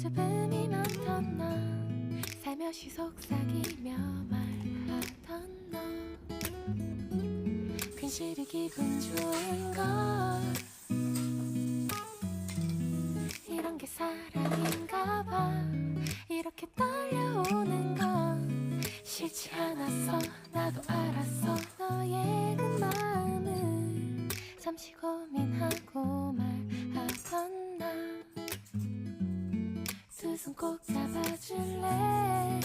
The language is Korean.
수줍음이 많던 너, 살며시 속삭이며 말하던 너, 괜시리 기분 좋은 걸, 이런 게 사랑인가 봐. 이렇게 떨려오는 건 싫지 않았어. 나도 알았어. 너의 그 마음을 잠시 고민하고 말하던 나, 두 손 꼭 잡아줄래.